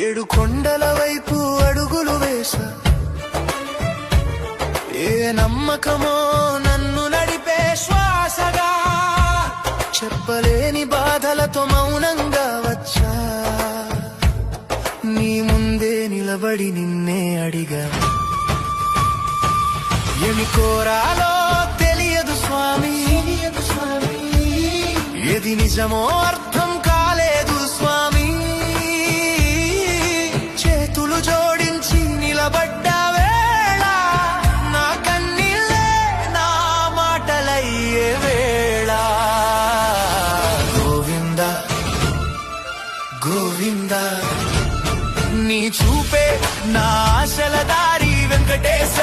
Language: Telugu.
ఏడు కొండల వైపు అడుగులు వేసా, ఏ నమ్మకమో నన్ను నడిపే శ్వాసగా, చెప్పలేని బాధలతో మౌనంగా వచ్చా, నీ ముందే నిలబడి నిన్నే అడిగా. ఏమి కోరాలో తెలియదు స్వామి, ఏది నిజమో అర్థం కాలేదు స్వామి. చేతులు జోడించి నిలబడ్డ వేళ నా కన్నీళ్ళే నా మాటలయ్యే వేళ. గోవింద గోవింద నీ చూపే నా ఆశల దారి వెంకటేశ.